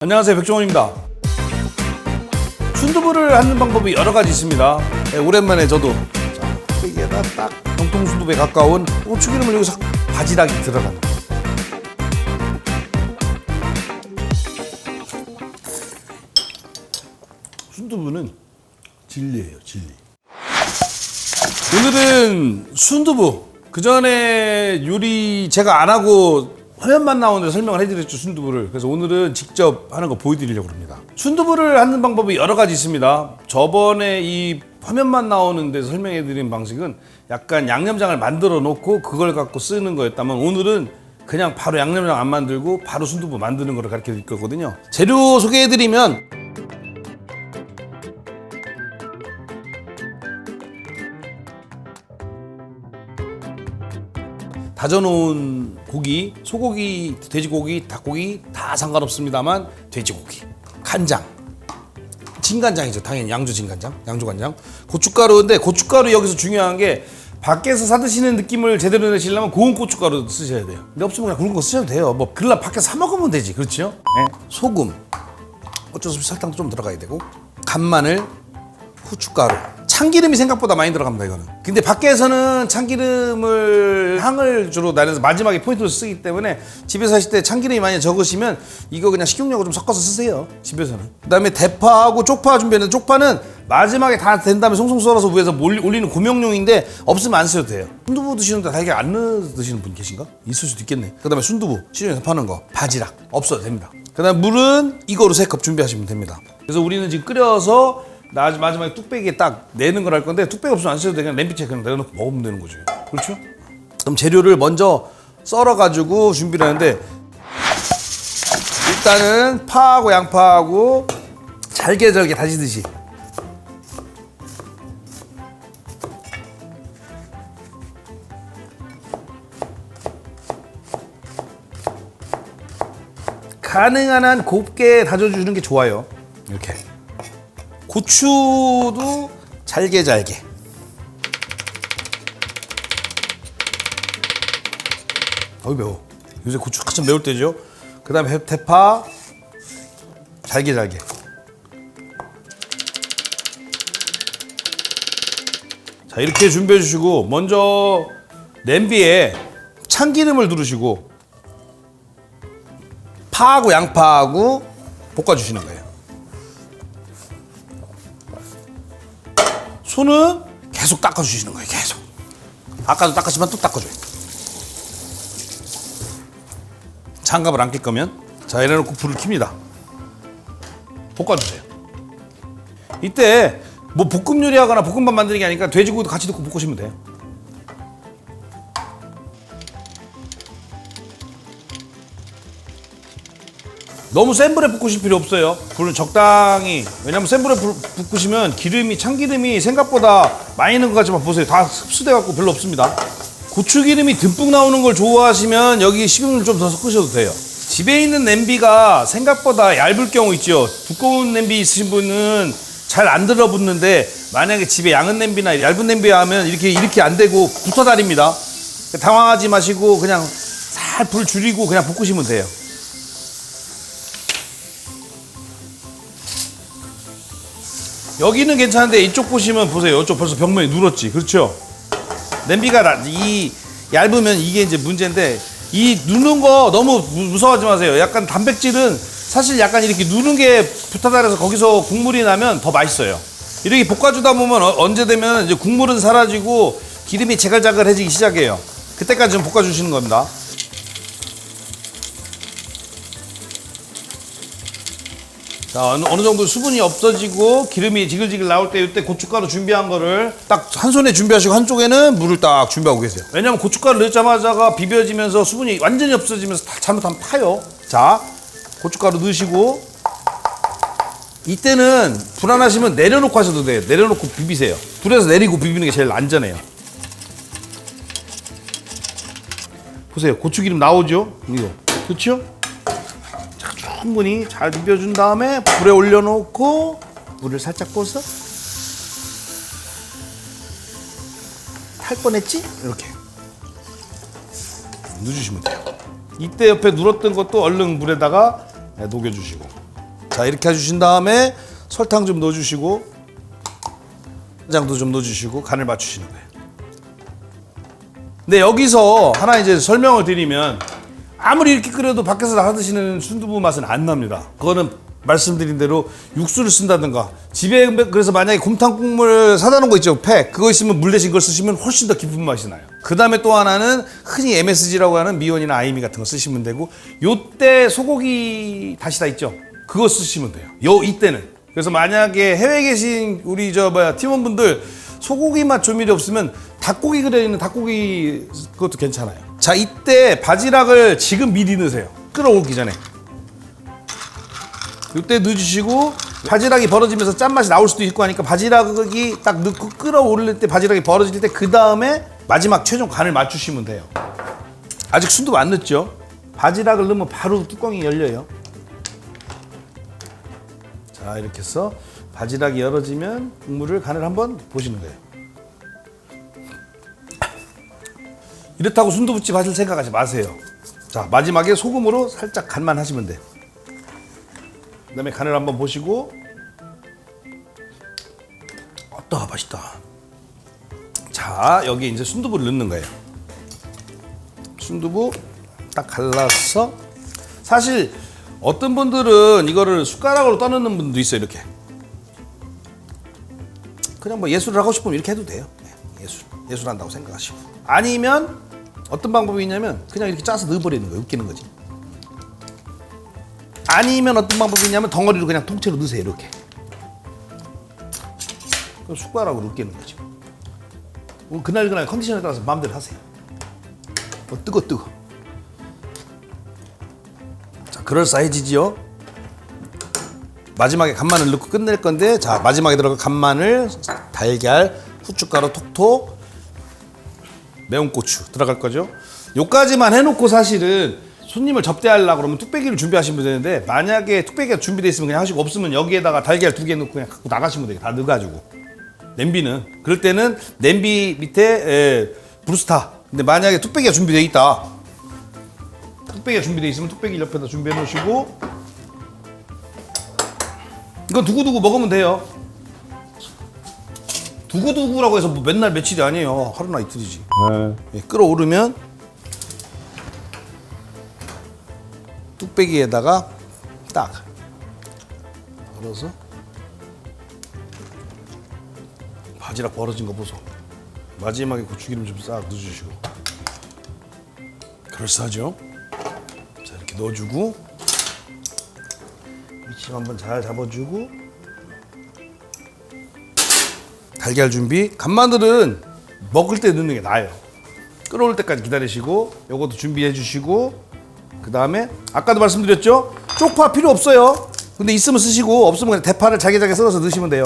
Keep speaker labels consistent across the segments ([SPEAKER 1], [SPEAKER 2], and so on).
[SPEAKER 1] 안녕하세요, 백종원입니다. 순두부를 하는 방법이 여러 가지 있습니다. 네, 오랜만에 저도 뚝배기에다 딱 정통 순두부에 가까운 고추기름을 여기서 바지락이 들어가는 순두부는 진리예요, 진리. 오늘은 순두부, 그 전에 요리 제가 안 하고 화면만 나오는데 설명을 해드렸죠, 순두부를. 그래서 오늘은 직접 하는 거 보여드리려고 합니다. 순두부를 하는 방법이 여러 가지 있습니다. 저번에 이 화면만 나오는 데서 설명해드린 방식은 약간 양념장을 만들어 놓고 그걸 갖고 쓰는 거였다면, 오늘은 그냥 바로 양념장 안 만들고 바로 순두부 만드는 거를 가르쳐 드릴 거거든요. 재료 소개해드리면, 다져놓은 고기, 소고기, 돼지고기, 닭고기 다 상관없습니다만 돼지고기, 간장, 진간장이죠. 당연히 양조 진간장, 양조간장, 고춧가루인데 고춧가루 여기서 중요한 게 밖에서 사 드시는 느낌을 제대로 내시려면 고운 고춧가루 쓰셔야 돼요. 근데 없으면 그냥 굵은 거 쓰셔도 돼요. 뭐 그러려 밖에서 사 먹으면 되지, 그렇죠? 네. 소금, 어쩔 수 없이 설탕도 좀 들어가야 되고, 간마늘, 후춧가루, 참기름이 생각보다 많이 들어갑니다, 이거는. 근데 밖에서는 참기름을 향을 주로 나눠서 마지막에 포인트로 쓰기 때문에 집에서 하실 때 참기름이 많이 적으시면 이거 그냥 식용유하고 좀 섞어서 쓰세요, 집에서는. 그 다음에 대파하고 쪽파 준비했는데, 쪽파는 마지막에 다 된 다음에 송송 썰어서 위에서 올리는 고명용인데 없으면 안 쓰셔도 돼요. 순두부 드시는데 달걀 안 넣어 드시는 분 계신가? 있을 수도 있겠네. 그 다음에 순두부, 시중에서 파는 거, 바지락 없어도 됩니다. 그 다음에 물은 이거로 3컵 준비하시면 됩니다. 그래서 우리는 지금 끓여서 마지막에 뚝배기에 딱 내는 걸 할 건데, 뚝배기 없으면 안 써도 돼. 그냥 냄비채 그냥 내려놓고 먹으면 되는 거죠. 그렇죠? 그럼 재료를 먼저 썰어가지고 준비를 하는데, 일단은 파하고 양파하고 잘게 다지듯이 가능한 한 곱게 다져주는 게 좋아요. 이렇게. 고추도 잘게 어이 매워. 요새 고추 한참 매울 때죠. 그 다음에 대파 잘게 자, 이렇게 준비해 주시고, 먼저 냄비에 참기름을 두르시고 파하고 양파하고 볶아주시는 거예요. 손은 계속 닦아주시는 거예요, 계속. 아까도 닦았지만 또 닦아줘요. 장갑을 안 낄 거면. 자, 이래놓고 불을 킵니다. 볶아주세요. 이때 뭐 볶음 요리하거나 볶음밥 만드는 게 아니니까 돼지고기도 같이 넣고 볶으시면 돼요. 너무 센 불에 볶으실 필요 없어요. 불은 적당히. 왜냐면 센 불에 볶으시면 참기름이 생각보다 많이 넣은 것 같지만 보세요. 다 흡수돼 갖고 별로 없습니다. 고추기름이 듬뿍 나오는 걸 좋아하시면 여기 식용유를 좀 더 섞으셔도 돼요. 집에 있는 냄비가 생각보다 얇을 경우 있죠. 두꺼운 냄비 있으신 분은 잘 안 들어붙는데, 만약에 집에 양은 냄비나 얇은 냄비에 하면 이렇게 안 되고 붙어 다닙니다. 당황하지 마시고 그냥 살 불 줄이고 그냥 볶으시면 돼요. 여기는 괜찮은데 이쪽 보시면 보세요. 이쪽 벌써 벽면이 누렇지, 그렇죠? 냄비가 얇으면 이게 이제 문제인데, 이 누는 거 너무 무서워하지 마세요. 약간 단백질은 사실 약간 이렇게 누는 게 붙어다려서 거기서 국물이 나면 더 맛있어요. 이렇게 볶아주다 보면 언제 되면 이제 국물은 사라지고 기름이 자글자글해지기 시작해요. 그때까지 좀 볶아주시는 겁니다. 자, 어느 정도 수분이 없어지고 기름이 지글지글 나올 때, 이때 고춧가루 준비한 거를 딱 한 손에 준비하시고 한쪽에는 물을 딱 준비하고 계세요. 왜냐면 고춧가루 넣자마자가 비벼지면서 수분이 완전히 없어지면서 잘못하면 타요. 자, 고춧가루 넣으시고, 이때는 불안하시면 내려놓고 하셔도 돼요. 내려놓고 비비세요. 불에서 내리고 비비는 게 제일 안전해요. 보세요. 고추기름 나오죠? 이거. 그렇죠? 충분히 잘 비벼준 다음에 불에 올려놓고 물을 살짝 부어서, 탈 뻔했지? 이렇게 넣어주시면 돼요. 이때 옆에 눌었던 것도 얼른 물에다가 녹여주시고, 자, 이렇게 해주신 다음에 설탕 좀 넣어주시고 간장도 좀 넣어주시고 간을 맞추시는 거예요. 근데 여기서 하나 이제 설명을 드리면 아무리 이렇게 끓여도 밖에서 하드시는 순두부 맛은 안 납니다. 그거는 말씀드린 대로 육수를 쓴다든가 집에 그래서 만약에 곰탕 국물 사다 놓은 거 있죠, 팩, 그거 있으면 물 대신 걸 쓰시면 훨씬 더 깊은 맛이 나요. 그 다음에 또 하나는 흔히 MSG라고 하는 미원이나 아이미 같은 거 쓰시면 되고, 요때 소고기 다시다 있죠, 그거 쓰시면 돼요. 이때는. 그래서 만약에 해외에 계신 우리 팀원분들 소고기 맛 조미료 없으면 닭고기 끓여있는 닭고기 그것도 괜찮아요. 자, 이때 바지락을 지금 미리 넣으세요. 끓어오기 전에. 이때 넣어주시고 바지락이 벌어지면서 짠맛이 나올 수도 있고 하니까 바지락이 딱 넣고 끓어오를 때 바지락이 벌어질 때 그 다음에 마지막 최종 간을 맞추시면 돼요. 아직 순두부 안 넣었죠? 바지락을 넣으면 바로 뚜껑이 열려요. 자, 이렇게 해서 바지락이 열어지면 국물을 간을 한번 보시는 거예요. 이렇다고 순두부집 하실 생각하지 마세요. 자, 마지막에 소금으로 살짝 간만 하시면 돼요. 그 다음에 간을 한번 보시고, 맛있다. 자, 여기 이제 순두부를 넣는 거예요. 순두부 딱 갈라서, 사실 어떤 분들은 이거를 숟가락으로 떠넣는 분도 있어요. 이렇게 그냥 뭐 예술을 하고 싶으면 이렇게 해도 돼요. 예술 한다고 생각하시고, 아니면 어떤 방법이 있냐면 그냥 이렇게 짜서 넣어버리는 거예요. 웃기는 거지. 아니면 어떤 방법이 있냐면 덩어리로 그냥 통째로 넣으세요. 이렇게. 그럼 숟가락으로 으깨는 거지. 그날 컨디션에 따라서 마음대로 하세요. 뜨거. 자, 그럴싸해지지요. 마지막에 간마늘 넣고 끝낼 건데, 자, 마지막에 들어갈 간마늘, 달걀, 후춧가루 톡톡, 매운 고추 들어갈 거죠. 요까지만 해놓고 사실은 손님을 접대하려고 그러면 뚝배기를 준비하시면 되는데, 만약에 뚝배기가 준비되어 있으면 그냥 하시고, 없으면 여기에다가 달걀 2개 넣고 그냥 갖고 나가시면 돼요. 다 넣어가지고. 냄비는 그럴 때는 냄비 밑에 브루스타. 근데 만약에 뚝배기가 준비되어 있다, 뚝배기가 준비되어 있으면 뚝배기 옆에다 준비해 놓으시고, 이건 두고두고 먹으면 돼요. 두고두고라고 해서 뭐 맨날 며칠이 아니에요. 하루나 이틀이지. 끓어오르면 뚝배기에다가 딱 걸어서 바지락 벌어진 거 보소. 마지막에 고추기름 좀 싹 넣어주시고. 그럴싸하죠? 자, 이렇게 넣어주고 위치 한번 잘 잡아주고, 달걀 준비. 간마늘은 먹을 때 넣는 게 나아요. 끓어올 때까지 기다리시고, 요것도 준비해 주시고, 그 다음에 아까도 말씀드렸죠? 쪽파 필요 없어요. 근데 있으면 쓰시고, 없으면 그냥 대파를 잘게 썰어서 넣으시면 돼요.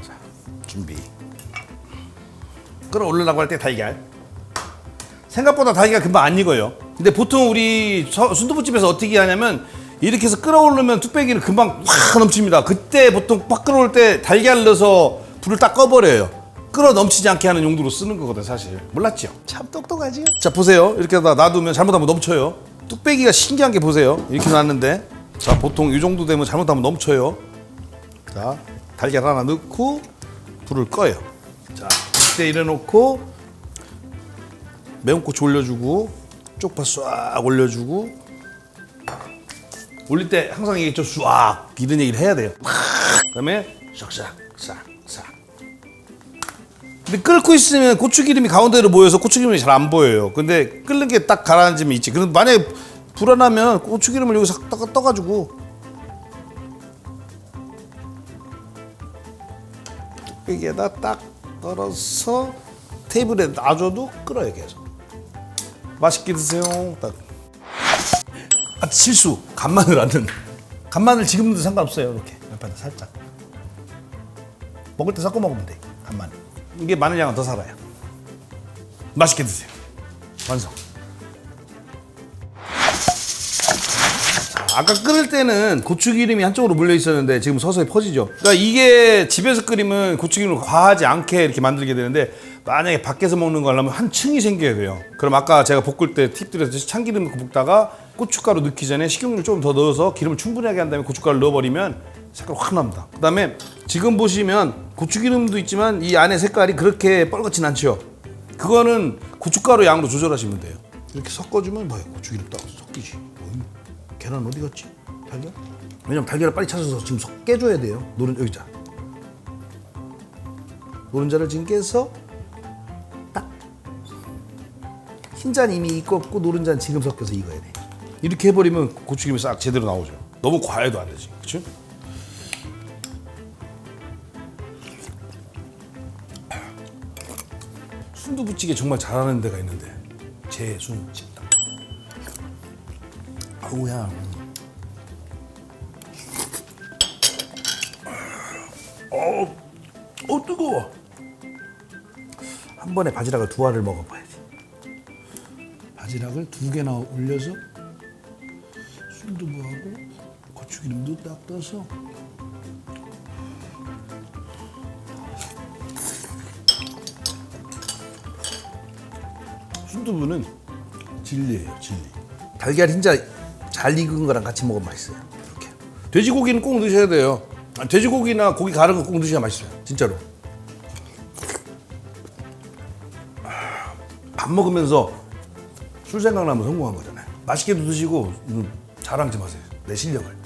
[SPEAKER 1] 자, 준비. 끓어올리려고 할 때 달걀. 생각보다 달걀 금방 안 익어요. 근데 보통 우리 순두부집에서 어떻게 하냐면, 이렇게 해서 끓어오르면 뚝배기는 금방 확 넘칩니다. 그때 보통 팍 끓어올 때 달걀 넣어서 불을 딱 꺼버려요. 끓어 넘치지 않게 하는 용도로 쓰는 거거든, 사실. 몰랐죠? 참 똑똑하지요? 자, 보세요. 이렇게 놔두면 잘못하면 넘쳐요. 뚝배기가 신기한 게 보세요. 이렇게 놨는데, 자, 보통 이 정도 되면 잘못하면 넘쳐요. 자, 달걀 하나 넣고 불을 꺼요. 자, 이때 이래놓고 매운 고추 올려주고, 쪽파 싹 올려주고, 올릴 때 항상 얘기했죠. 싹 이런 얘기를 해야 돼요. 그다음에 싹싹. 근데 끓고 있으면 고추기름이 가운데로 모여서 고추기름이 잘 안 보여요. 근데 끓는 게 딱 가라앉으면 있지. 그런데 만약에 불안하면 고추기름을 여기서 싹 떠가지고 뚝배기에다 딱 떨어서 테이블에 놔줘도 끓어요. 계속. 맛있게 드세요. 딱. 아, 실수. 간마늘 안 넣는. 간마늘 지금 넣어도 상관없어요. 이렇게 옆에다 살짝. 먹을 때 섞어 먹으면 돼. 간마늘. 이게 마늘 양은 더 살아요. 맛있게 드세요. 완성. 자, 아까 끓일 때는 고추기름이 한쪽으로 물려 있었는데 지금 서서히 퍼지죠. 그러니까 이게 집에서 끓이면 고추기름을 과하지 않게 이렇게 만들게 되는데, 만약에 밖에서 먹는 거 하려면 한 층이 생겨야 돼요. 그럼 아까 제가 볶을 때 팁 드렸듯이 참기름 넣고 볶다가 고춧가루 넣기 전에 식용유를 좀 더 넣어서 기름을 충분하게 한 다음에 고춧가루 넣어버리면 색깔 확 납니다. 그 다음에 지금 보시면 고추기름도 있지만 이 안에 색깔이 그렇게 뻘겋진 않죠. 그거는 고춧가루 양으로 조절하시면 돼요. 이렇게 섞어주면 뭐예요? 고추기름 딱 섞이지. 계란 어디 갔지? 달걀? 왜냐면 달걀을 빨리 찾아서 지금 깨줘야 돼요. 여기자. 노른자를 지금 깨서 딱 흰자는 이미 익었고 노른자는 지금 섞여서 익어야 돼. 이렇게 해버리면 고추기름이 싹 제대로 나오죠. 너무 과해도 안 되지, 그렇죠? 순두부찌개 정말 잘하는 데가 있는데 제순식당. 아우야. 뜨거워. 한 번에 바지락을 2알을 먹어봐야지. 바지락을 2개나 올려서 순두부하고 고추기름도 딱 떠서 순두부는 진리예요, 진리. 달걀 흰자 잘 익은 거랑 같이 먹으면 맛있어요. 이렇게. 돼지고기는 꼭 넣으셔야 돼요. 돼지고기나 고기 가른 거 꼭 넣으셔야 맛있어요. 진짜로. 밥 먹으면서 술 생각나면 성공한 거잖아요. 맛있게도 드시고 자랑 좀 하세요. 내 실력을.